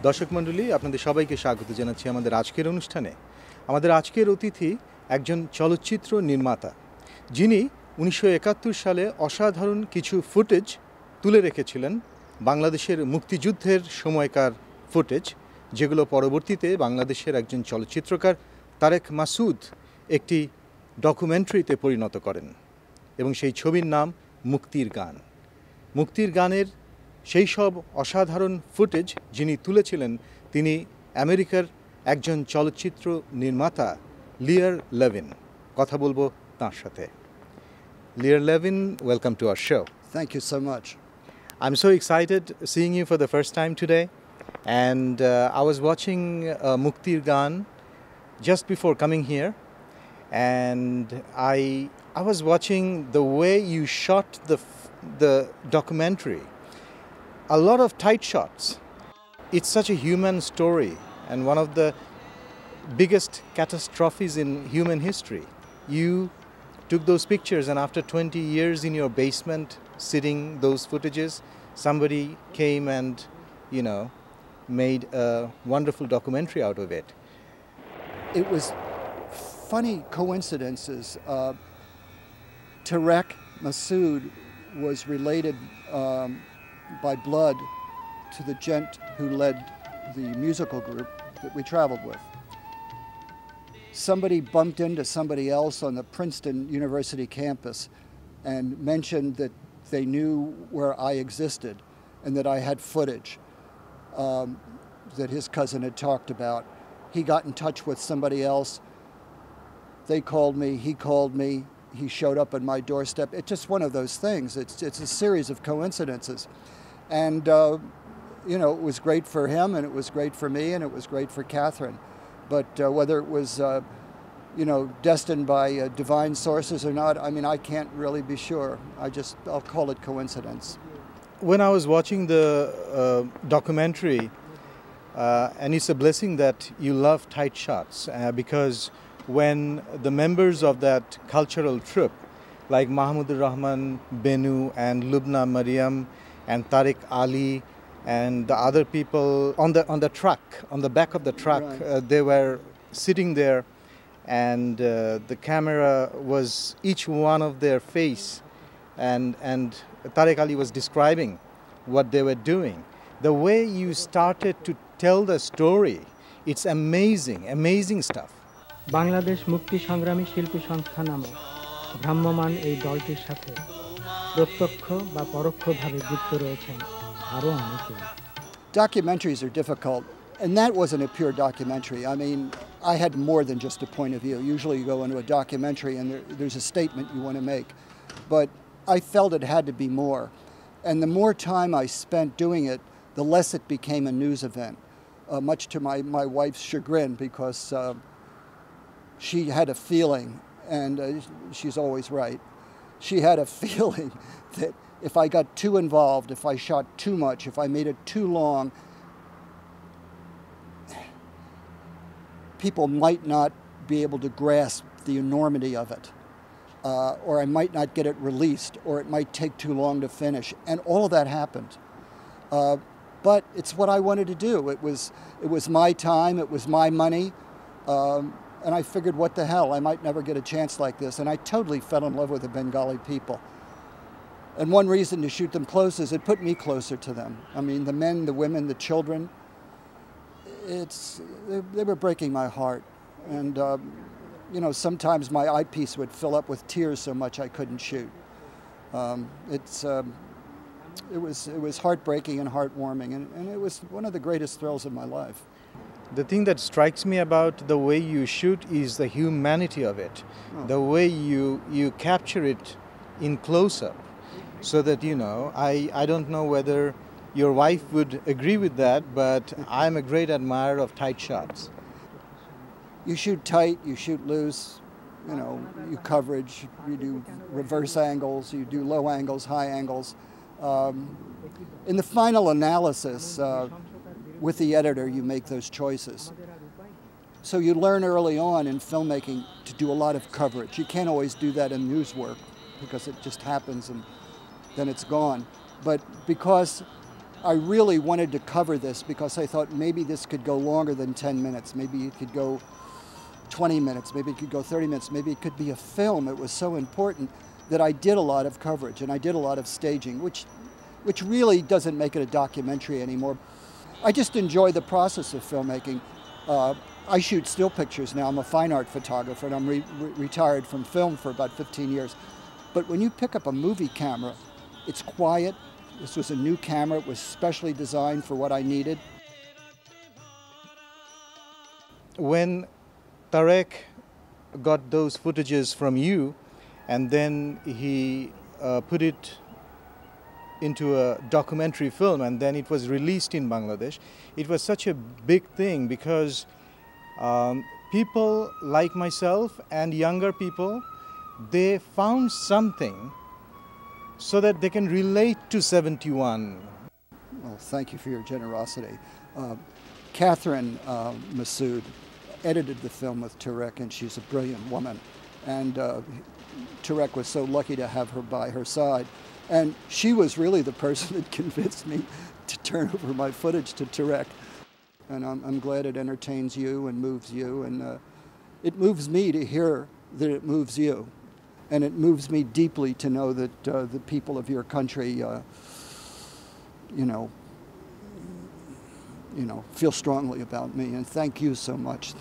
দর্শক মণ্ডলী, আপনাদের সবাইকে স্বাগত জানাচ্ছি আমাদের আজকের অনুষ্ঠানে। আমাদের আজকের অতিথি একজন চলচ্চিত্র নির্মাতা, যিনি 1971 সালে অসাধারণ কিছু ফুটেজ তুলে রেখেছিলেন, বাংলাদেশের মুক্তিযুদ্ধের সময়কার ফুটেজ, যেগুলো পরবর্তীতে বাংলাদেশের একজন চলচ্চিত্রকার তারেক মাসুদ একটি ডকুমেন্টারিতে পরিণত করেন এবং সেই ছবির নাম মুক্তির গান। মুক্তির গানের সেই সব অসাধারণ ফুটেজ যিনি তুলেছিলেন, তিনি আমেরিকার একজন চলচ্চিত্র নির্মাতা লিয়ার লেভিন। কথা বলবো তাঁর সাথে। Lear Levin, welcome to our show. Thank you so much. I'm so excited seeing you for the first time today, and I was watching Muktir Gaan just before coming here, and I was watching the way you shot the documentary. A lot of tight shots. It's such a human story and one of the biggest catastrophes in human history. You took those pictures, and after 20 years in your basement sitting those footages, somebody came and, made a wonderful documentary out of it. It was funny coincidences. Tarek Masood was related by blood to the gent who led the musical group that we traveled with. Somebody bumped into somebody else on the Princeton University campus and mentioned that they knew where I existed and that I had footage that his cousin had talked about. He got in touch with somebody else. They called me, he called me, he showed up at my doorstep. It's just one of those things. It's a series of coincidences. And, it was great for him, and it was great for me, and it was great for Catherine. But whether it was, destined by divine sources or not, I can't really be sure. I'll call it coincidence. When I was watching the documentary, and it's a blessing that you love tight shots, because when the members of that cultural troupe, like Mahmoudur Rahman, Benu, and Lubna Mariam, and Tariq Ali, and the other people on the truck, on the back of the truck, right. They were sitting there, and the camera was each one of their face, and Tariq Ali was describing what they were doing. The way you started to tell the story, it's amazing stuff. Bangladesh মুক্তি সংগ্রামী শিল্পী সংস্থা নামক ভ্রাম্যমাণ এই দলটির সাথে প্রত্যক্ষ বা পরোক্ষভাবে যুক্ত রয়েছেন আরও অনেকে। Documentaries are difficult, and that wasn't a pure documentary. I had more than just a point of view. Usually you go into a documentary and there's a statement you want to make, but I felt it had to be more. And the more time I spent doing it, the less it became a news event, much to my wife's chagrin, because she had a feeling, and she's always right, she had a feeling that if I got too involved, if I shot too much, if I made it too long, people might not be able to grasp the enormity of it, or I might not get it released, or it might take too long to finish. And all of that happened. But it's what I wanted to do. It was my time, it was my money, and I figured, what the hell, I might never get a chance like this. And I totally fell in love with the Bengali people. And one reason to shoot them close is it put me closer to them. The men, the women, the children, they were breaking my heart. And, sometimes my eyepiece would fill up with tears so much I couldn't shoot. It was heartbreaking and heartwarming, and it was one of the greatest thrills of my life. The thing that strikes me about the way you shoot is the humanity of it, the way you capture it in close-up, so that, I don't know whether your wife would agree with that, but I'm a great admirer of tight shots. You shoot tight, you shoot loose, you coverage, you do reverse angles, you do low angles, high angles. In the final analysis, with the editor, you make those choices. So you learn early on in filmmaking to do a lot of coverage. You can't always do that in news work because it just happens and then it's gone. But because I really wanted to cover this because I thought maybe this could go longer than 10 minutes. Maybe it could go 20 minutes, maybe it could go 30 minutes, maybe it could be a film. It was so important that I did a lot of coverage and I did a lot of staging, which really doesn't make it a documentary anymore. I just enjoy the process of filmmaking. I shoot still pictures now. I'm a fine art photographer and I'm retired from film for about 15 years. But when you pick up a movie camera, it's quiet. This was a new camera. It was specially designed for what I needed. When Tarek got those footages from you and then he put it into a documentary film and then it was released in Bangladesh, it was such a big thing because people like myself and younger people, they found something so that they can relate to 71. Well, thank you for your generosity. Catherine Massoud edited the film with Tarek, and she's a brilliant woman. And Tarek was so lucky to have her by her side. And she was really the person that convinced me to turn over my footage to Tarek. And I'm glad it entertains you and moves you. And it moves me to hear that it moves you. And it moves me deeply to know that the people of your country, feel strongly about me. And thank you so much.